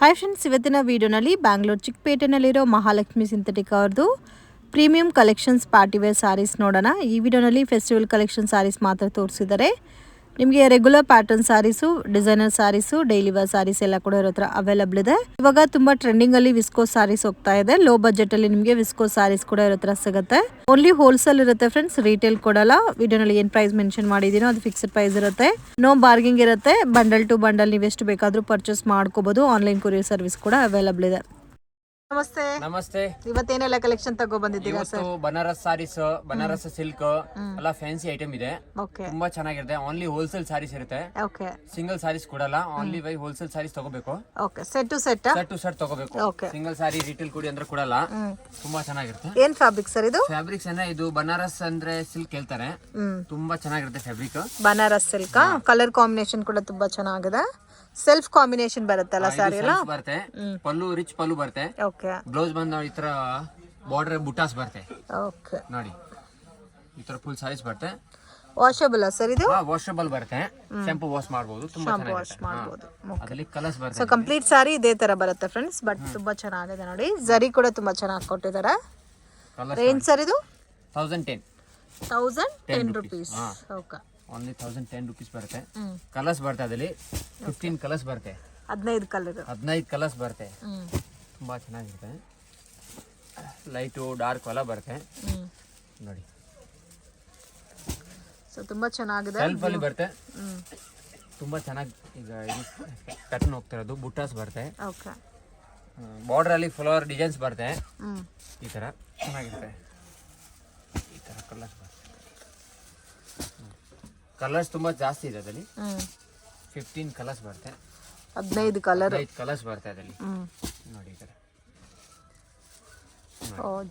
Hi friends, ಇವತ್ತಿನ ವಿಡಿಯೋನಲ್ಲಿ Bangalore ಚಿಕ್ಕಪೇಟೆನಲ್ಲಿರೋ Mahalakshmi synthetic ಅವ್ರದ್ದು ಪ್ರೀಮಿಯಂ ಕಲೆಕ್ಷನ್ಸ್ ಪಾರ್ಟಿವೇರ್ ಸಾರೀಸ್ ನೋಡೋಣ. ಈ ವಿಡಿಯೋನಲ್ಲಿ ಫೆಸ್ಟಿವಲ್ ಕಲೆಕ್ಷನ್ ಸಾರೀಸ್ ಮಾತ್ರ ತೋರಿಸಿದ್ದಾರೆ. ನಿಮಗೆ ರೆಗ್ಯುಲರ್ ಪ್ಯಾಟರ್ನ್ ಸಾರೀಸು, ಡಿಸೈನರ್ ಸಾರೀಸು, ಡೈಲಿ ವೇರ್ ಸಾರೀಸ್ ಎಲ್ಲ ಕೂಡ ಇರೋ ಹತ್ರ ಅವೈಲಬಲ್ ಇದೆ. ಇವಾಗ ತುಂಬಾ ಟ್ರೆಂಡಿಂಗ್ ಅಲ್ಲಿ ವಿಸ್ಕೋಸ್ ಸಾರೀಸ್ ಹೋಗ್ತಾ ಇದೆ. ಲೋ ಬಜೆಟ್ ಅಲ್ಲಿ ನಿಮಗೆ ವಿಸ್ಕೋಸ್ ಸಾರೀಸ್ ಕೂಡ ಇರೋ ಹತ್ರ ಸಿಗುತ್ತೆ. ಓನ್ಲಿ ಹೋಲ್ಸೇಲ್ ಇರುತ್ತೆ ಫ್ರೆಂಡ್ಸ್, ರೀಟೇಲ್ ಕೊಡಲ್ಲ. ವಿಡಿಯೋನಲ್ಲಿ ಏನ್ ಪ್ರೈಸ್ ಮೆನ್ಷನ್ ಮಾಡಿದೀನೋ ಅದು ಫಿಕ್ಸ್ಡ್ ಪ್ರೈಸ್ ಇರುತ್ತೆ. ನೋ ಬಾರ್ಗಿಂಗ್ ಇರುತ್ತೆ. ಬಂಡಲ್ ಟು ಬಂಡಲ್ ನೀವು ಎಷ್ಟು ಬೇಕಾದ್ರೂ ಪರ್ಚೇಸ್ ಮಾಡ್ಕೋಬಹುದು. ಆನ್ಲೈನ್ ಕೊರಿಯರ್ ಸರ್ವಿಸ್ ಕೂಡ ಅವೈಲಬಲ್ ಇದೆ. ನಮಸ್ತೆ. ನಮಸ್ತೆ. ಇವತ್ತೇನೆಲ್ಲ ಕಲೆಕ್ಷನ್ ತಗೋ ಬಂದಿದ್ದೀರಾ ಸರ್? ಬನಾರಸ್ ಸಾರೀಸ್, ಬನಾರಸ್ ಸಿಲ್ಕ್ ಎಲ್ಲ ಫ್ಯಾನ್ಸಿ ಐಟಮ್ ಇದೆ. ತುಂಬಾ ಚೆನ್ನಾಗಿರುತ್ತೆ. ಓನ್ಲಿ ಹೋಲ್ಸೇಲ್ ಸಾರೀಸ್ ಇರುತ್ತೆ. ಸಿಂಗಲ್ ಸಾರೀಸ್ ಕೊಡಲ್ಲ. ಓನ್ಲಿ ಬೈ ಹೋಲ್ಸೇಲ್ ಸಾರೀಸ್ ತಗೋಬೇಕು. ಸೆಟ್ ಟು ಸೆಟ್ ತಗೋಬೇಕು. ಸಿಂಗಲ್ ಸಾರಿ ರೀಟೇಲ್ ಕೊಡಿ ಅಂದ್ರೆ ಕೊಡಲ್ಲ. ತುಂಬಾ ಚೆನ್ನಾಗಿರುತ್ತೆ. ಏನ್ ಫ್ಯಾಬ್ರಿಕ್ ಸರ್ ಇದು? ಫ್ಯಾಬ್ರಿಕ್ಸ್ ಇದು ಬನಾರಸ್ ಅಂದ್ರೆ ಸಿಲ್ಕ್ ಹೇಳ್ತಾರೆ. ತುಂಬಾ ಚೆನ್ನಾಗಿರುತ್ತೆ fabric. Banaras silk colour combination ಕೂಡ ತುಂಬಾ ಚೆನ್ನಾಗಿದೆ. ಸೆಲ್ಫ್ ಕಾಂಬಿನೇಷನ್ ಬರುತ್ತಲ್ಲ ಸಾರಿ ಎಲ್ಲ ಬರುತ್ತೆ. ಪಲ್ಲು ರಿಚ್ ಪಲ್ಲು ಬರುತ್ತೆ. ಬ್ಲೌಸ್ ಬಂದ ಈ ತರ ಬಾರ್ಡರ್ ಬುಟಾಸ್ ಬರುತ್ತೆ. ನೋಡಿ ಈ ತರ ಫುಲ್ ಸಾರೀಸ್ ಬರುತ್ತೆ. ವಾಷಬಲ್ ಸರ್ ಇದು? ವಾಷಬಲ್ ಬರುತ್ತೆ. ಶಾಂಪೂ ವಾಶ್ ಮಾಡಬಹುದು. ತುಂಬಾ ಚೆನ್ನಾಗಿದೆ. ಅದರಲ್ಲಿ ಕಲರ್ಸ್ ಬರುತ್ತೆ. ಸೊ ಕಂಪ್ಲೀಟ್ ಸಾರಿ ಇದೇ ತರ ಬರುತ್ತೆ ಫ್ರೆಂಡ್ಸ್. ಬಟ್ ತುಂಬಾ ಚೆನ್ನಾಗಿದೆ ನೋಡಿ. ಜರಿ ಕೂಡ ತುಂಬಾ ಚೆನ್ನಾಗಿ ಕೊಟ್ಟಿದ್ದಾರೆ. ರೇಂಜ್ ಸರ್ ಇದು 1010 rupees. ಓಕೆ, ಓನ್ಲಿ 1010 rupees ಬರುತ್ತೆ. ಕಲರ್ಸ್ ಬರುತ್ತೆ. ಅದರಲ್ಲಿ 15 ಕಲರ್ಸ್ ಬರುತ್ತೆ. 15 ಕಲರ್ಸ್ ಬರುತ್ತೆ. ತುಂಬಾ ಚೆನ್ನಾಗಿರುತ್ತೆ. ಲೈಟು ಡಾರ್ಕ್ ಎಲ್ಲ ಬರುತ್ತೆ ನೋಡಿ. ಸೊ ತುಂಬಾ ಚೆನ್ನಾಗಿದೆ. ಸೆಲ್ಫ್ ಅಲ್ಲಿ ಬರುತ್ತೆ. ತುಂಬಾ ಚೆನ್ನಾಗಿ ಈಗ ಪ್ಯಾಟರ್ನ್ ಹೋಗ್ತಾ ಇರೋದು. ಬುಟ್ಟಾಸ್ ಬರುತ್ತೆ. ಬಾರ್ಡರ್ ಅಲ್ಲಿ ಫ್ಲವರ್ ಡಿಸೈನ್ಸ್ ಬರುತ್ತೆ. ಈ ತರ ಚೆನ್ನಾಗಿರುತ್ತೆ. ಈ ತರ ಕಲರ್ಸ್ ಬರುತ್ತೆ. ಕಲರ್ಸ್ ತುಂಬಾ ಜಾಸ್ತಿ ಇದೆ ಅದರಲ್ಲಿ. 15 ಕಲರ್ಸ್ ಬರುತ್ತೆ. 15 ಕಲರ್ಸ್ ಬರುತ್ತೆ ಅದರಲ್ಲಿ ನೋಡಿ. ಈ ತರ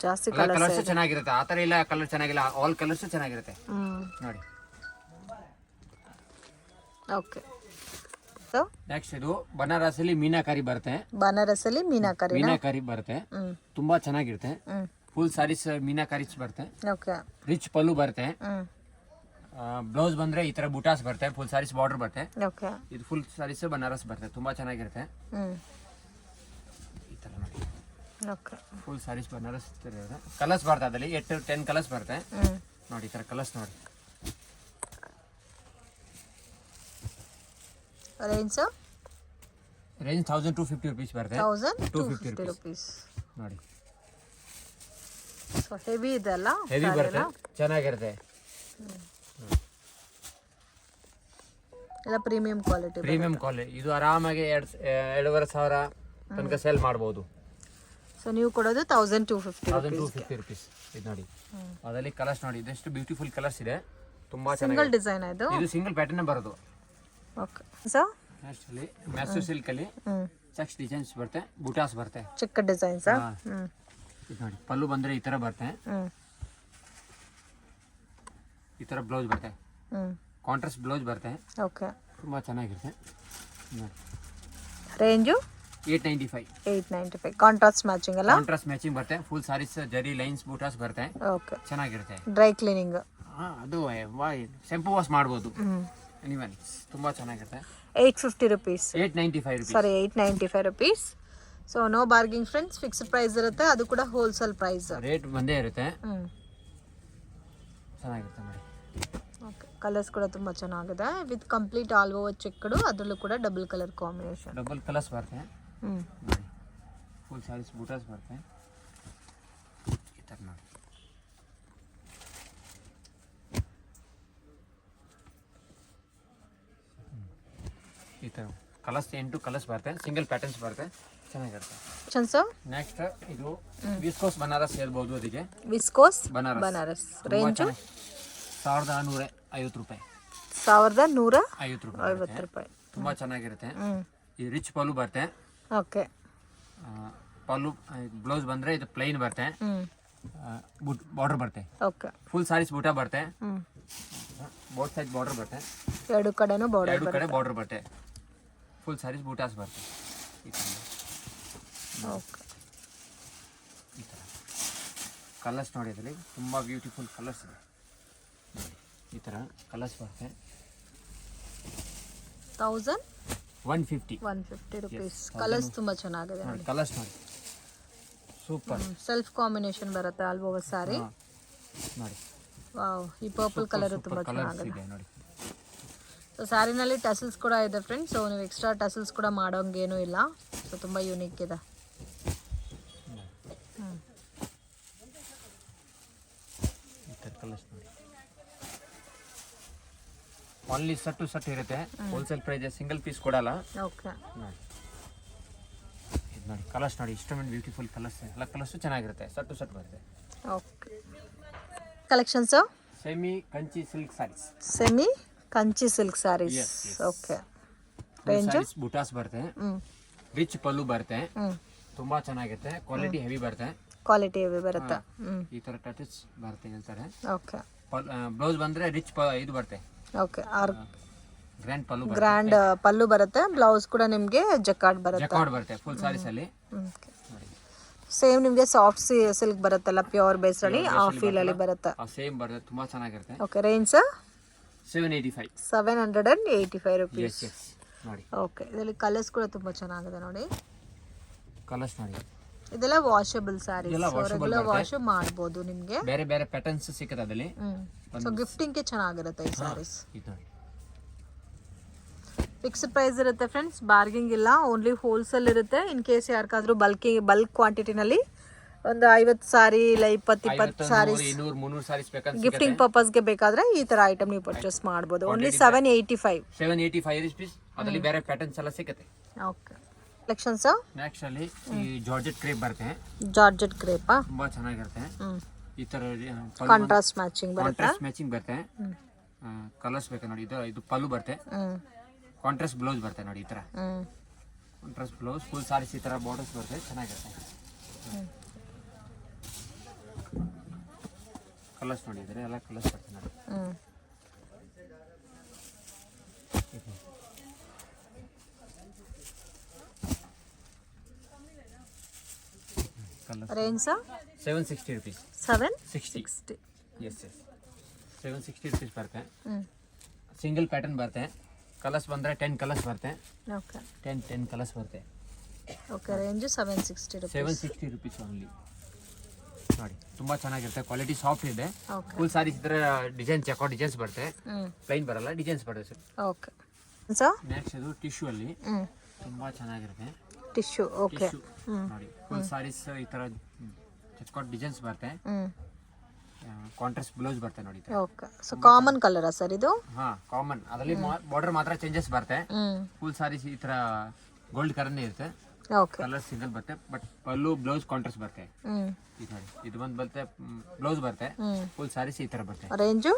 ಜಾಸ್ತಿ ಕಲರ್ಸ್ ಚೆನ್ನಾಗಿರುತ್ತೆ. ಆ ತರ ಇಲ್ಲ ಕಲರ್ ಚೆನ್ನಾಗಿಲ್ಲ. ಆಲ್ ಕಲರ್ಸ್ ಚೆನ್ನಾಗಿರುತ್ತೆ ನೋಡಿ. ಓಕೆ, ನೆಕ್ಸ್ಟ್ ಇದು ಬನಾರಸ್ ಅಲ್ಲಿ ಮೀನಾಕಾರಿ ಬರುತ್ತೆ. ಮೀನಾಕಾರಿ ಬರುತ್ತೆ. ತುಂಬಾ ಚೆನ್ನಾಗಿರುತ್ತೆ. ಫುಲ್ ಸಾರೀಸ್ ಮೀನಾಕಾರಿ ಬರುತ್ತೆ. ರಿಚ್ ಪಲ್ಲು ಬರುತ್ತೆ. ಬ್ಲೌಸ್ ಬಂದ್ರೆ ಈ ತರ ಬುಟಾಸ್ ಬರುತ್ತೆ. ಫುಲ್ ಸಾರೀಸ್ ಬಾರ್ಡರ್ ಬರುತ್ತೆ. ಇದು ಫುಲ್ ಸಾರೀಸ್ ಬನಾರಸ್ ಬರುತ್ತೆ. ತುಂಬಾ ಚೆನ್ನಾಗಿರುತ್ತೆ. ಈ ತರ ನೋಡಿ. ಫುಲ್ ಸಾರೀಸ್ ಬನಾರಸ್ ಕಲರ್ಸ್ ಬರುತ್ತೆ. ಅದರಲ್ಲಿ 8-10 ಕಲರ್ಸ್ ಬರುತ್ತೆ ನೋಡಿ. ಈ ತರ ಕಲರ್ಸ್ ನೋಡಿ. ರೇಂಜ್ 1250 rupees ಬರುತ್ತೆ. 250 rupees ನೋಡಿ. ಹೆವಿ ಇದೆಲ್ಲ, ಹೆವಿ ಬರುತ್ತೆ. ಚೆನ್ನಾಗಿರುತ್ತೆ. Premium quality. ಇದು ಆರಾಮಾಗಿ 2,500 ತನಕ ಸೇಲ್ ಮಾಡಬಹುದು. ಸೊ ನೀವು ಕೊಡೋದು 1250 rupees. ಇದು ನೋಡಿ. ಅದರಲ್ಲಿ ಕಲರ್ಸ್ ನೋಡಿ. ಇದೆಷ್ಟು ಬ್ಯೂಟಿಫುಲ್ ಕಲರ್ಸ್ ಇದೆ. ತುಂಬಾ ಸಿಂಗಲ್ ಡಿಸೈನ್ ಇದು ಸಿಂಗಲ್ ಪ್ಯಾಟರ್ನ್ ಬರೋದು. Okay sir. ನೆಕ್ಸ್ಟ್ ಅಲ್ಲಿ ಮ್ಯಾಸು ಸಿಲ್ಕ್ ಅಲ್ಲಿ ಚೆಕ್ಸ್ ಡಿಸೈನ್ಸ್ ಬರುತ್ತೆ. ಬುಟಾಸ್ ಬರುತ್ತೆ. ಚಿಕ್ಕ ಡಿಸೈನ್ಸ್. ಇದು ನೋಡಿ. ಪಲ್ಲು ಬಂದ್ರೆ ಈ ತರ ಬರುತ್ತೆ. ಈ ತರ ಬ್ಲೌಸ್ ಬರುತ್ತೆ. ಕಾಂಟ್ರಾಸ್ಟ್ ಬ್ಲೌಸ್ ಬರುತ್ತೆ. ಓಕೆ, ತುಂಬಾ ಚೆನ್ನಾಗಿರುತ್ತೆ ನೋಡಿ. ರೇಂಜು 895 ಕಾಂಟ್ರಾಸ್ಟ್ ಮ್ಯಾಚಿಂಗ್ ಅಲ್ಲ? ಕಾಂಟ್ರಾಸ್ಟ್ ಮ್ಯಾಚಿಂಗ್ ಬರುತ್ತೆ. ಫುಲ್ ಸಾರೀಸ್ ಜರಿ ಲೈನ್ಸ್ ಬೂಟಾಸ್ ಬರುತ್ತೆ. ಓಕೆ, ಚೆನ್ನಾಗಿರುತ್ತೆ. ಡ್ರೈ ಕ್ಲೀನಿಂಗ್ ಅದು ಶಾಂಪೂ ವಾಶ್ ಮಾಡಬಹುದು. ಎನಿವನ್ ತುಂಬಾ ಚೆನ್ನಾಗಿರುತ್ತೆ. 850 rupees. 895 rupees. Sorry 895 rupees. So no bargaining friends. Fixed price ಇರುತ್ತೆ. ಅದು ಕೂಡ ಹೋಲ್ಸೇಲ್ ಪ್ರೈಸ್. ರೇಟ್ ಒಂದೇ ಇರುತ್ತೆ. ಚೆನ್ನಾಗಿರುತ್ತೆ ನೋಡಿ. ಓಕೆ, ಕಲರ್ಸ್ ಕೂಡ ತುಂಬಾ ಚೆನ್ನಾಗಿದೆ. With complete all over checked. ಅದರಲ್ಲೂ ಕೂಡ double colour combination. Double colours ಬರುತ್ತೆ ನೋಡಿ. ಫುಲ್ ಸಾರೀಸ್ ಬೂಟಾಸ್ ಬರುತ್ತೆ. ಈ ತರ ನೋಡಿ. ಈ ತರ ಕಲರ್ಸ್ 8 ಕಲರ್ಸ್ ಬರುತ್ತೆ. ಸಿಂಗಲ್ ಪ್ಯಾಟರ್ನ್ಸ್ ಬರುತ್ತೆ. ಚೆನ್ನಾಗಿರುತ್ತೆ. ನೆಕ್ಸ್ಟ್ ಇದು ವಿಸ್ಕೋಸ್ ಬನಾರಸ್ ಹೇಳ್ಬೋದು. ಅದಕ್ಕೆ ವಿಸ್ಕೋಸ್ ಬನಾರಸ್ ರೇಂಜ್ 1150 ರೂಪಾಯಿ. 1150 ರೂಪಾಯಿ. ತುಂಬಾ ಚೆನ್ನಾಗಿರುತ್ತೆ. ಈ ರಿಚ್ ಪಲ್ಲು ಬರುತ್ತೆ. ಓಕೆ, ಪಲ್ಲು ಬ್ಲೌಸ್ ಬಂದ್ರೆ ಇದು ಪ್ಲೈನ್ ಬರುತ್ತೆ. ಬಾರ್ಡರ್ ಬರುತ್ತೆ. ಓಕೆ, ಫುಲ್ ಸಾರೀಸ್ ಬೂಟಾ ಬರುತ್ತೆ. ಬೋತ್ ಸೈಡ್ ಬಾರ್ಡರ್ ಬರುತ್ತೆ. ಎರಡು ಕಡೆ ಬಾರ್ಡರ್ ಬರುತ್ತೆ. ಫುಲ್ ಸಾರೀಸ್ ಬೂಟಾಸ್ ಬರುತ್ತೆ. ಓಕೆ, ಈ ತರ ಕಲರ್ಸ್ ನೋಡಿ. ಅದರಲ್ಲಿ ತುಂಬಾ ಬ್ಯೂಟಿಫುಲ್ ಕಲರ್ಸ್ ಇದೆ. ಈ ಥರ ಕಲರ್ಸ್ ಬರುತ್ತೆ. 1000 150 150 ರುಪೀಸ್. ಕಲರ್ಸ್ ತುಂಬ ಚೆನ್ನಾಗಿದೆ ನೋಡಿ, ಕಲರ್ಸ್ ನೋಡಿ ಸೂಪರ್. ಸೆಲ್ಫ್ ಕಾಂಬಿನೇಷನ್ ಬರುತ್ತೆ ಆಲ್ ಓವರ್ ಸಾರಿ. ನೋಡಿ ವಾವ್, ಈ ಪರ್ಪಲ್ ಕಲರ್ ತುಂಬ ಕಲರ್ಸ್ ಚೆನ್ನಾಗಿದೆ. ಇದೆ ನೋಡಿ. ಸೊ ಸ್ಯಾರಿನಲ್ಲಿ ಟಸಲ್ಸ್ ಕೂಡ ಇದೆ ಫ್ರೆಂಡ್ಸ್. ಸೊ ನೀವು ಎಕ್ಸ್ಟ್ರಾ ಟಸಲ್ಸ್ ಕೂಡ ಮಾಡೋಂಗೇನೂ ಇಲ್ಲ. ಸೊ ತುಂಬ ಯೂನಿಕ್ ಇದೆ. ಕಲರ್ಸ್ ನೋಡಿ. ಓನ್ಲಿ ಸೆಟ್ ಟು ಸೆಟ್ ಇರುತ್ತೆ. ಹೋಲ್ಸೇಲ್ ಪ್ರೈಸ್, ಸಿಂಗಲ್ ಪೀಸ್ ಕೊಡಲ್ಲ. ಓಕೆ, ನೋಡಿ ಇದು ನೋಡಿ ಕಲರ್ಸ್ ನೋಡಿ, ಇಷ್ಟೊಂದು ಬ್ಯೂಟಿಫುಲ್ ಕಲರ್ಸ್. ಎಲ್ಲ ಕಲರ್ಸು ಚೆನ್ನಾಗಿರುತ್ತೆ. ಸೆಟ್ ಟು ಸೆಟ್ ಬರುತ್ತೆ. Okay. Collections semi Kanchi silk saris. Semi Kanchi silk saris. Okay. Range ಬುಟಾಸ್ ಬರುತ್ತೆ. ರಿಚ್ ಪಲ್ಲು ಬರುತ್ತೆ. ತುಂಬಾ ಚೆನ್ನಾಗಿರುತ್ತೆ. ಕ್ವಾಲಿಟಿ ಹೆವಿ ಬರುತ್ತೆ. ಕ್ವಾಲಿಟಿ ಹೆವಿ ಬರುತ್ತೆ. ಈ ತರ ಟಚಸ್ ಬರುತ್ತೆ ಹೇಳ್ತಾರೆ. ಓಕೆ. ಬ್ಲೌಸ್ ಬಂದ್ರೆ ರಿಚ್ ಇದು ಬರುತ್ತೆ. ಓಕೆ. ಗ್ರ್ಯಾಂಡ್ ಪಲ್ಲು ಗ್ರ್ಯಾಂಡ್ ಪಲ್ಲು ಬರುತ್ತೆ. ಬ್ಲೌಸ್ ಕೂಡ ನಿಮಗೆ ಜಕಾರ್ಡ್ ಬರುತ್ತೆ. ಜಕಾರ್ಡ್ ಬರುತ್ತೆ ಫುಲ್ ಸ್ಯಾರೀಸ್ ಅಲ್ಲಿ. ಸೇಮ್ ನಿಮಗೆ ಸಾಫ್ಟ್ ಸಿಲ್ಕ್ ಬರುತ್ತಲ್ಲ, ಪ್ಯೂರ್ ಬೇಸ್ ಅಲ್ಲಿ ಆ ಫೀಲ್ ಅಲ್ಲಿ ಬರುತ್ತೆ. ಸೇಮ್ ಬರುತ್ತೆ. ತುಂಬಾ ಚೆನ್ನಾಗಿರುತ್ತೆ. ಓಕೆ. ರೇಂಜ್ 785. 785 ರುಪೀಸ್. ನೋಡಿ. ಓಕೆ. ಇದರಲ್ಲಿ ಕಲರ್ಸ್ ಕೂಡ ತುಂಬಾ ಚೆನ್ನಾಗಿದೆ ನೋಡಿ. ಕಲರ್ಸ್ ನೋಡಿ. ಇದೆಲ್ಲ ವಾಷಬಲ್ ಸ್ಯಾರೀಸ್. ರೆಗ್ಯುಲರ್ ವಾಶ್ ಮಾಡಬಹುದು ನಿಮಗೆ. ಬೇರೆ ಬೇರೆ ಪ್ಯಾಟರ್ನ್ಸ್ ಸಿಗುತ್ತೆ ಅದರಲ್ಲಿ. ಸೊ ಗಿಫ್ಟಿಂಗ್ ಗೆ ಚೆನ್ನಾಗಿರುತ್ತೆ ಈ ಸ್ಯಾರೀಸ್. ಇದು ನೋಡಿ. ಫಿಕ್ಸ್ಡ್ ಪ್ರೈಸ್ ಇರುತ್ತೆ ಫ್ರೆಂಡ್ಸ್, ಬಾರ್ಗಿಂಗ್ ಇಲ್ಲ. ಓನ್ಲಿ ಹೋಲ್ಸೇಲ್ ಇರುತ್ತೆ. ಇನ್ ಕೇಸ್ ಯಾರಿಗಾದ್ರೂ ಬಲ್ಕ್ ಕ್ವಾಂಟಿಟಿನಲ್ಲಿ ಒಂದು 50 ಸಾರಿ ಇಲ್ಲ 20 ಸಾರೀಸ್ 200 300 ಸಾರೀಸ್ ಬೇಕಂತ ಗಿಫ್ಟಿಂಗ್ ಪರ್ಪಸ್ಗೆ ಬೇಕಾದ್ರೆ ಈ ತರ ಐಟಮ್ ನೀವು ಪರ್ಚೇಸ್ ಮಾಡಬಹುದು. Only 785 rupees. ಅದರಲ್ಲಿ ಬೇರೆ ಪ್ಯಾಟರ್ನ್ಸ್ ಎಲ್ಲ ಸಿಗುತ್ತೆ. ಓಕೆ. ಕಲೆಕ್ಷನ್ಸ್ ನೆಕ್ಸ್ಟ್ ಅಲ್ಲಿ ಈ ಜಾರ್ಜೆಟ್ ಕ್ರೇಪ್ ಬರುತ್ತೆ. ಜಾರ್ಜೆಟ್ ಕ್ರೇಪ್ ತುಂಬಾ ಚೆನ್ನಾಗಿರುತ್ತೆ. ಈ ತರ ಕಾಂಟ್ರಾಸ್ಟ್ ಮ್ಯಾಚಿಂಗ್ ಬರುತ್ತೆ. ಕಾಂಟ್ರಾಸ್ಟ್ ಮ್ಯಾಚಿಂಗ್ ಬರುತ್ತೆ. ಕಲರ್ಸ್ ಬೇಕಾ ನೋಡಿ. ಇದು ಪಲ್ಲು ಬರುತ್ತೆ. ಕಾಂಟ್ರಾಸ್ಟ್ ಬ್ಲೌಸ್ ಬರುತ್ತೆ ನೋಡಿ. ಈ ತರ ಕಾಂಟ್ರಾಸ್ಟ್ ಬ್ಲೌಸ್, ಫುಲ್ ಸಾರೀಸ್ ಈ ತರ ಬಾರ್ಡರ್ಸ್ ಬರುತ್ತೆ. ಚೆನ್ನಾಗಿರುತ್ತೆ. ಕಲರ್ಸ್ ನೋಡಿ. ಇದ್ರೆ ಎಲ್ಲ ಕಲರ್ಸ್ ಬರುತ್ತೆ ನೋಡಿ. Range 760 rupees. 760. ಎಸ್ 760 ರುಪೀಸ್ ಬರುತ್ತೆ. ಸಿಂಗಲ್ ಪ್ಯಾಟರ್ನ್ ಬರುತ್ತೆ. ಕಲರ್ಸ್ ಬಂದರೆ 10 ಕಲರ್ಸ್ ಬರುತ್ತೆ. ಓಕೆ. 10 ಕಲರ್ಸ್ ಬರುತ್ತೆ. Okay. Range 760 rupees. 760 rupees only. ನೋಡಿ ತುಂಬ ಚೆನ್ನಾಗಿರುತ್ತೆ. ಕ್ವಾಲಿಟಿ ಸಾಫ್ಟ್ ಇದೆ. ಓಕೆ. ಫುಲ್ ಸಾರೀಸ್ ಇದ್ರೆ ಡಿಸೈನ್ ಚೆಕ್ಔಟ್ ಡಿಸೈನ್ಸ್ ಬರುತ್ತೆ. ಪ್ಲೈನ್ ಬರಲ್ಲ, ಡಿಸೈನ್ಸ್ ಬರುತ್ತೆ ಸರ್. ಓಕೆ. ಸರ್ ನೆಕ್ಸ್ಟ್ ಇದು ಟಿಶ್ಯೂ ಅಲ್ಲಿ ತುಂಬ ಚೆನ್ನಾಗಿರುತ್ತೆ. ಟಿಶ್ಯೂ. ಓಕೆ. ನೋಡಿ ಫುಲ್ ಸಾರೀಸ್ ಈ ತರ ಚೆಕ್ಔಟ್ ಡಿಸೈನ್ಸ್ ಬರುತ್ತೆ. ಕಾಂಟ್ರಾಸ್ಟ್ ಬ್ಲೌಸ್ ಬರುತ್ತೆ ನೋಡಿ. ಓಕೆ. ಸೊ ಕಾಮನ್ ಕಲರಾ ಸರ್ ಇದು? ಹಾ, ಕಾಮನ್. ಅದರಲ್ಲಿ ಬಾರ್ಡರ್ ಮಾತ್ರ ಚೇಂಜಸ್ ಬರುತ್ತೆ. ಫುಲ್ ಸಾರೀಸ್ ಈ ತರ ಗೋಲ್ಡ್ ಕಲರ್ನೇ ಇರುತ್ತೆ. ಓಕೆ. ಕಲರ್ ಸಿಂಗಲ್ ಬರುತ್ತೆ. ಬಟ್ ಪಲ್ಲು ಬ್ಲೌಸ್ ಕಾಂಟ್ರಾಸ್ಟ್ ಬರುತ್ತೆ. ಇದು ನೋಡಿ, ಇದು ಒಂದು ಬರುತ್ತೆ. ಬ್ಲೌಸ್ ಬರುತ್ತೆ. ಫುಲ್ ಸಾರೀಸ್ ಈ ತರ ಬರುತ್ತೆ. Range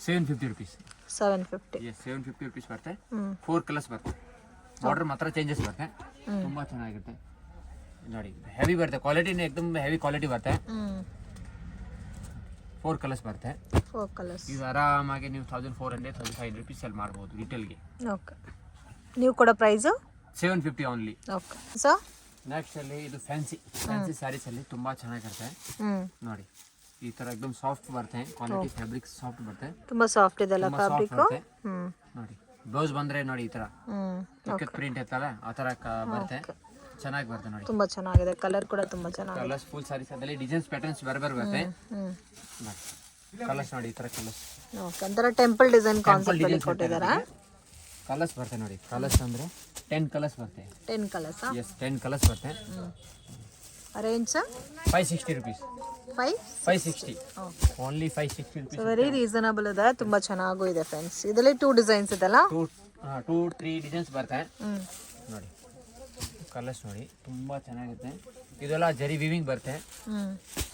750 rupees. 750. 750 ರುಪೀಸ್ ಬರುತ್ತೆ. 4 ಕಲರ್ಸ್ ಬರುತ್ತೆ. ಬಾರ್ಡರ್ ಮಾತ್ರ ಚೇಂಜಸ್ ಬರುತ್ತೆ. ತುಂಬಾ ಚೆನ್ನಾಗಿರುತ್ತೆ ನೋಡಿ. ಹೆವಿ ಬರುತ್ತೆ. ಕ್ವಾಲಿಟಿನೇ ಏಕದಮ್ ಹೆವಿ ಕ್ವಾಲಿಟಿ ಬರುತ್ತೆ. 4 ಕಲರ್ಸ್ ಬರುತ್ತೆ. 4 ಕಲರ್ಸ್. ಇದು ಆರಾಮಾಗಿ ನೀವು 1400 1500 ರುಪೀಸ್ ಅಲ್ಲಿ ಮಾಡ್ಬೋದು ರಿಟೇಲ್ಗೆ. ಓಕೆ. ನೀವು ಕೊಡೋ price 750 only. Okay. So next ಅಲ್ಲಿ ಇದು ಫ್ಯಾನ್ಸಿ ಸ್ಯಾರೀಸ್ ಅಲ್ಲಿ ತುಂಬಾ ಚೆನ್ನಾಗಿರುತ್ತೆ ನೋಡಿ. ಈ ತರ ಏಕದಮ್ ಸಾಫ್ಟ್ ಬರುತ್ತೆ. ಕ್ವಾಲಿಟಿ ಫ್ಯಾಬ್ರಿಕ್ ಸಾಫ್ಟ್ ಬರುತ್ತೆ. ತುಂಬಾ ಸಾಫ್ಟ್ ಇದೆಲ್ಲ ಫ್ಯಾಬ್ರಿಕ್. ನೋಡಿ ಬ್ಲೌಸ್ ಬಂದ್ರೆ ನೋಡಿ ಈ ತರ ಪ್ರಿಂಟ್ ಇರ್ತಲ್ಲ ಆ ತರ ಬರುತ್ತೆ. ಚೆನ್ನಾಗಿ ಬರುತ್ತೆ ನೋಡಿ. ತುಂಬಾ ಚೆನ್ನಾಗಿದೆ. ಕಲರ್ ಕೂಡ ತುಂಬಾ ಚೆನ್ನಾಗಿದೆ. ಕಲರ್ಸ್ ಫುಲ್ ಸಾರೀಸ್ ಅದರಲ್ಲಿ ಡಿಸೈನ್ಸ್ ಪ್ಯಾಟರ್ನ್ಸ್ ಬೇರೆ ಬೇರೆ ಬರುತ್ತೆ. ಕಲರ್ಸ್ ನೋಡಿ ಈ ತರ ಕಲರ್ಸ್. ಓಕೆ. ಅಂತರ ಟೆಂಪಲ್ ಡಿಸೈನ್ ಕಾನ್ಸೆಪ್ಟ್ ಅಲ್ಲಿ ಕೊಟ್ಟಿದ್ದಾರೆ. ಕಲರ್ಸ್ ಬರುತ್ತೆ ನೋಡಿ. ಕಲರ್ಸ್ ಅಂದ್ರೆ 10 ಕಲರ್ಸ್ ಬರುತ್ತೆ. 10 ಕಲರ್ಸ್. ಎಸ್ 10 ಕಲರ್ಸ್ ಬರುತ್ತೆ. Range sir 560 rupees. 560 only 560 rupees. Very reasonable ಇದೆ. ತುಂಬಾ ಚೆನ್ನಾಗೂ ಇದೆ ಫ್ರೆಂಡ್ಸ್. ಇದರಲ್ಲಿ 2 ಡಿಸೈನ್ಸ್ ಇದೆಲ್ಲ. 2-3 ಡಿಸೈನ್ಸ್ ಬರುತ್ತೆ ನೋಡಿ. ಕಲರ್ಸ್ ನೋಡಿ ತುಂಬಾ ಚೆನ್ನಾಗಿರುತ್ತೆ. ಇದೆಲ್ಲ ಜರಿ ವಿವಿಂಗ್ ಬರುತ್ತೆ.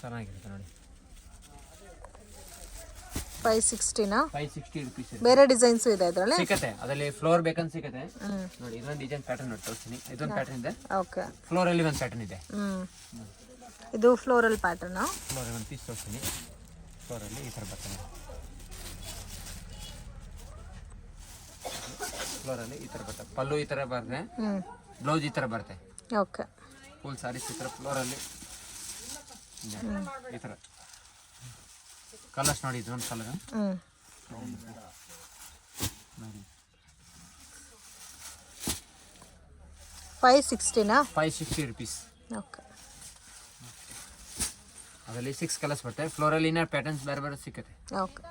ಚೆನ್ನಾಗಿರುತ್ತೆ ನೋಡಿ. 560 ನಾ? 560 ರುಪೀಸ್. ಬೇರೆ ಡಿಸೈನ್ಸ್ ಇದೆ ಇದರಲ್ಲಿ ಸಿಗುತ್ತೆ. ಅದರಲ್ಲಿ ಫ್ಲೋರ್ ಬೇಕಂತ ಸಿಗುತ್ತೆ ನೋಡಿ. ಇದೊಂದು ಡಿಸೈನ್ ಪ್ಯಾಟರ್ನ್ ನೋಡಿ ತೋರಿಸ್ತೀನಿ. ಇದೊಂದು ಪ್ಯಾಟರ್ನ್ ಇದೆ. ಓಕೆ. ಫ್ಲೋರ್ ಅಲ್ಲಿ ಒಂದು ಪ್ಯಾಟರ್ನ್ ಇದೆ. ಇದು ಫ್ಲೋರಲ್ ಪ್ಯಾಟರ್ನ್. ಫ್ಲೋರ್ ಒಂದು ಪೀಸ್ ತೋರಿಸ್ತೀನಿ. ಫ್ಲೋರ್ ಅಲ್ಲಿ ಈ ತರ ಬರ್ತದೆ. ಫ್ಲೋರ್ ಅಲ್ಲಿ ಈ ತರ ಬರ್ತದೆ. ಪಲ್ಲು ಈ ತರ ಬರುತ್ತೆ. ಬ್ಲೌಸ್ ಈ ತರ ಬರುತ್ತೆ. ಓಕೆ. ಫುಲ್ ಸಾರೀಸ್ ಈ ತರ ಫ್ಲೋರ್ ಅಲ್ಲಿ ಈ ತರ ಕಲರ್ಸ್ ನೋಡಿ. ಇದೊಂದು ಕಲರ್ ನೋಡಿ. 560ನಾ? 560 ರುಪೀಸ್. ಓಕೆ. ಅದರಲ್ಲಿ 6 ಕಲರ್ಸ್ ಬರ್ತವೆ. ಫ್ಲೋರಲ್ ಇನ್ನರ್ ಪ್ಯಾಟರ್ನ್ಸ್ ಬೇರೆ ಬೇರೆ ಸಿಗುತ್ತೆ. ಓಕೆ.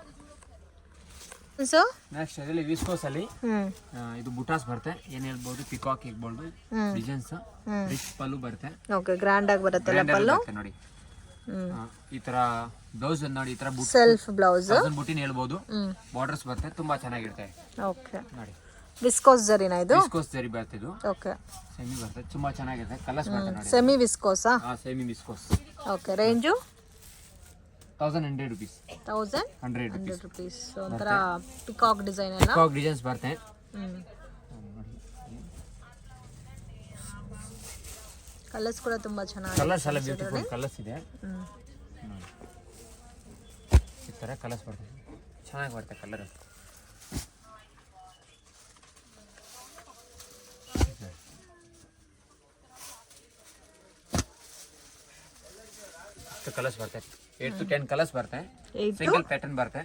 ಸೊ ನೆಕ್ಸ್ಟ್ ಇದರಲ್ಲಿ ವಿಸ್ಕೋಸ್ ಅಲ್ಲಿ ಇದು ಬುಟಾಸ್ ಬರುತ್ತೆ. ಏನ್ ಹೇಳ್ಬೋದು, ಪಿಕಾಕ್ ಹೇಳ್ಬೋದು, ಡಿಸೈನ್ಸ್, ರಿಚ್ ಪಲ್ಲು ಬರುತ್ತೆ. ಓಕೆ, ಗ್ರ್ಯಾಂಡ್ ಆಗಿ ಬರುತ್ತೆ ಪಲ್ಲು ನೋಡಿ. ಈ ತರ ಬ್ಲೌಸ್ ನೋಡಿ, ಈ ತರ ಸೆಲ್ಫ್ ಬ್ಲೌಸ್ ಬುಟ್ಟಿನ ಹೇಳ್ಬೋದು. ಬಾರ್ಡರ್ಸ್ ಬರುತ್ತೆ, ತುಂಬಾ ಚೆನ್ನಾಗಿರುತ್ತೆ. ಓಕೆ. ನೋಡಿ, ವಿಸ್ಕೋಸ್ ಜರಿನಾ ಇದು? ವಿಸ್ಕೋಸ್ ಜರಿ ಬರುತ್ತೆ ಇದು. ಓಕೆ. ಸೆಮಿ ಬರುತ್ತೆ, ತುಂಬಾ ಚೆನ್ನಾಗಿರುತ್ತೆ. ಕಲರ್ಸ್ ಬರುತ್ತೆ ನೋಡಿ. ಸೆಮಿ ವಿಸ್ಕೋಸಾ? Semi viscose. Okay. Range 1100 rupees. 1100 rupees. ಒಂಥರ ಪಿಕಾಕ್ ಡಿಸೈನ್ ಅಲ್ಲ? ಪಿಕಾಕ್ ಡಿಸೈನ್ಸ್ ಬರುತ್ತೆ. ಕಲರ್ಸ್ ಕೂಡ ತುಂಬಾ ಚೆನ್ನಾಗಿದೆ. ಕಲರ್ಸ್ ಎಲ್ಲ ಬ್ಯೂಟಿಫುಲ್ ಕಲರ್ಸ್ ಇದೆ. ಈ ತರ ಕಲರ್ಸ್ ಬರ್ತದೆ, ಚೆನ್ನಾಗಿ ಬರುತ್ತೆ ಕಲರ್. ಕಲರ್ಸ್ ಬರುತ್ತೆ. 8 to 10 ಕಲರ್ಸ್ ಬರುತ್ತೆ. ಸಿಂಗಲ್ ಪ್ಯಾಟರ್ನ್ ಬರುತ್ತೆ.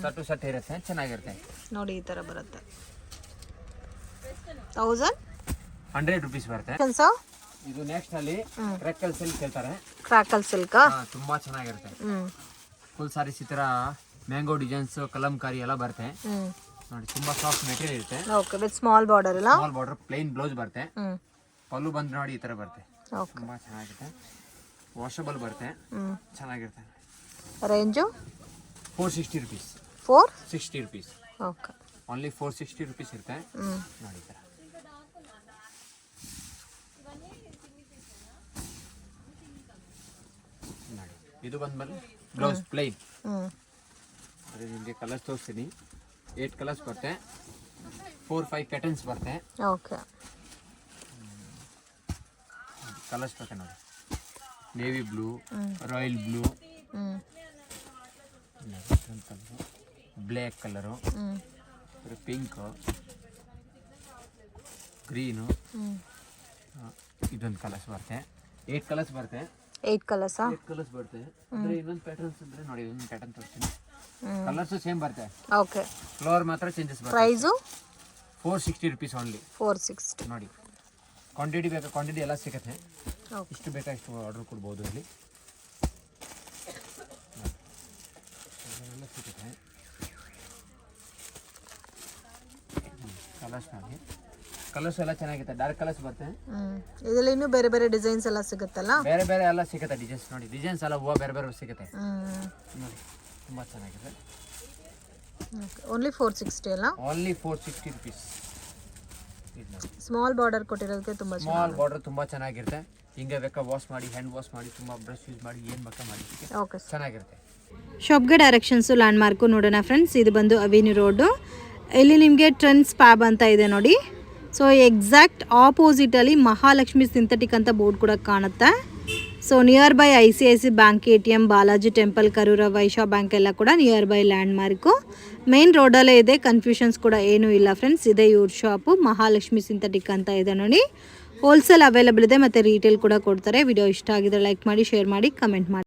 ಸಟ್ ಟು ಸಟ್ ಇರುತ್ತೆ, ಚೆನ್ನಾಗಿರುತ್ತೆ. ನೋಡಿ, ಈ ತರ ಬರುತ್ತೆ. 1100 ರುಪೀಸ್ ಬರುತ್ತೆ. ಇದು ನೆಕ್ಸ್ಟ್ ಅಲ್ಲಿ ಕ್ರ್ಯಾಕಲ್ ಸಿಲ್ಕ್ ಹೇಳ್ತಾರೆ. ಕ್ರ್ಯಾಕಲ್ ಸಿಲ್ಕ್ ತುಂಬಾ ಚೆನ್ನಾಗಿರುತ್ತೆ. ಫುಲ್ ಸಾರೀಸ್ ಈ ತರ ಮ್ಯಾಂಗೋ ಡಿಸೈನ್ಸ್, ಕಲಂಕಾರಿ ಎಲ್ಲ ಬರುತ್ತೆ ನೋಡಿ. ತುಂಬಾ ಸಾಫ್ಟ್ ಮೆಟೀರಿಯಲ್ ಇರುತ್ತೆ. ಓಕೆ. ವಿತ್ ಸ್ಮಾಲ್ ಬಾರ್ಡರ್ ಇಲ್ಲ? ಸ್ಮಾಲ್ ಬಾರ್ಡರ್, ಪ್ಲೇನ್ ಬ್ಲೌಸ್ ಬರುತ್ತೆ. ಪಲ್ಲು ಬಂದು ನೋಡಿ ಈ ತರ ಬರುತ್ತೆ. ತುಂಬಾ ಚೆನ್ನಾಗಿರುತ್ತೆ. ವಾಷಬಲ್ ಬರುತ್ತೆ, ಚೆನ್ನಾಗಿರುತ್ತೆ. Range 460 rupees. 460 rupees. Okay. Only 460 rupees ಇರುತ್ತೆ ನೋಡಿ. ತರ ನೋಡಿ, ಇದು ಬಂದ್ಮೇಲೆ ಬ್ಲೌಸ್ ಪ್ಲೈನ್. ಅದೇ ನಿಮಗೆ ಕಲರ್ಸ್ ತೋರಿಸ್ತೀನಿ. 8 ಕಲರ್ಸ್ ಬರುತ್ತೆ. 4-5 ಪ್ಯಾಟರ್ನ್ಸ್ ಬರುತ್ತೆ. ಓಕೆ. ಕಲರ್ಸ್ ಬರುತ್ತೆ ನೋಡಿ. Navy blue, royal blue, black colour, pink, green, ಇದೊಂದು ಕಲರ್ಸ್ ಬರುತ್ತೆ. 8 ಕಲರ್ಸ್ ಬರುತ್ತೆ. 8 ಕಲರ್ಸಾ? 8 ಕಲರ್ಸ್ ಬರುತ್ತೆ. ಅಂದ್ರೆ ಇನ್ನೊಂದು ಪ್ಯಾಟರ್ನ್ಸ್ ಅಂದ್ರೆ ನೋಡಿ, ಇನ್ನೊಂದು ಪ್ಯಾಟರ್ನ್ ತೋರಿಸ್ತೀನಿ. ಕಲರ್ಸ್ ಸೇಮ್ ಬರುತ್ತೆ. ಓಕೆ. ಫ್ಲವರ್ ಮಾತ್ರ ಚೇಂಜಸ್ ಬರುತ್ತೆ. Price 460 rupees only. 460 ನೋಡಿ. ಕ್ವಾಂಟಿಟಿ ಬೇಕಾ, ಕ್ವಾಂಟಿಟಿ ಎಲ್ಲ ಸಿಗುತ್ತೆ. ಇಷ್ಟು ಬೇಕಾ ಇಷ್ಟು ಆರ್ಡರ್ ಕೊಡ್ಬೋದು ಇಲ್ಲಿ. ಎಲ್ಲ ಸಿಗುತ್ತೆ. ಕಲರ್ಸ್ ನೋಡಿ, ಕಲರ್ಸ್ ಎಲ್ಲ ಚೆನ್ನಾಗಿರುತ್ತೆ. ಡಾರ್ಕ್ ಕಲರ್ಸ್ ಬರುತ್ತೆ. ಇದರಲ್ಲಿ ಇನ್ನೂ ಬೇರೆ ಬೇರೆ ಡಿಸೈನ್ಸ್ ಎಲ್ಲ ಸಿಗುತ್ತಲ್ಲ? ಬೇರೆ ಬೇರೆ ಎಲ್ಲ ಸಿಗುತ್ತೆ ಡಿಸೈನ್ಸ್ ನೋಡಿ. ಡಿಸೈನ್ಸ್ ಎಲ್ಲ ಹೂವು ಬೇರೆ ಬೇರೆ ಸಿಗುತ್ತೆ ನೋಡಿ. ತುಂಬ ಚೆನ್ನಾಗಿದೆ. ಓನ್ಲಿ 460 ಅಲ್ಲ? Only 460 rupees. ಸ್ಮಾಲ್ ಬಾರ್ಡರ್ ಕೊಟ್ಟಿರೋದಕ್ಕೆ ತುಂಬ ಸ್ಮಾಲ್ ಬಾರ್ಡರ್ ತುಂಬ ಚೆನ್ನಾಗಿರುತ್ತೆ. ಹಿಂಗೆ ಬೇಕಾ ವಾಶ್ ಮಾಡಿ, ಹ್ಯಾಂಡ್ ವಾಶ್ ಮಾಡಿ, ತುಂಬ ಬ್ರಷ್ ಯೂಸ್ ಮಾಡಿ, ಏನು ಬೇಕಾ ಮಾಡಿ. ಓಕೆ, ಚೆನ್ನಾಗಿರುತ್ತೆ. ಶಾಪ್ಗೆ ಡೈರೆಕ್ಷನ್ಸು ಲ್ಯಾಂಡ್ ಮಾರ್ಕು ನೋಡೋಣ ಫ್ರೆಂಡ್ಸ್. ಇದು ಬಂದು ಅವೆನ್ಯೂ ರೋಡು. ಇಲ್ಲಿ ನಿಮಗೆ ಟ್ರೆಂಡ್ಸ್ ಪ್ಯಾಬ್ ಅಂತ ಇದೆ ನೋಡಿ. ಸೊ ಎಕ್ಸಾಕ್ಟ್ ಆಪೋಸಿಟಲ್ಲಿ ಮಹಾಲಕ್ಷ್ಮಿ ಸಿಂಥೆಟಿಕ್ ಅಂತ ಬೋರ್ಡ್ ಕೂಡ ಕಾಣುತ್ತೆ. So nearby ICICI bank, ATM, Balaji temple, Karur Vysya bank ಎಲ್ಲ ಕೂಡ nearby landmark. Main ರೋಡಲ್ಲೇ ಇದೆ, ಕನ್ಫ್ಯೂಷನ್ಸ್ ಕೂಡ ಏನೂ ಇಲ್ಲ ಫ್ರೆಂಡ್ಸ್. ಇದೆ ಇವ್ರ ಶಾಪು, ಮಹಾಲಕ್ಷ್ಮಿ ಸಿಂಥೆಟಿಕ್ ಅಂತ ಇದೆ ನೋಡಿ. ಹೋಲ್ಸೇಲ್ ಅವೈಲೇಬಲ್ ಇದೆ ಮತ್ತು ರೀಟೇಲ್ ಕೂಡ ಕೊಡ್ತಾರೆ. ವಿಡಿಯೋ ಇಷ್ಟ ಆಗಿದ್ರೆ ಲೈಕ್ ಮಾಡಿ, ಶೇರ್ ಮಾಡಿ, ಕಮೆಂಟ್ ಮಾಡಿ.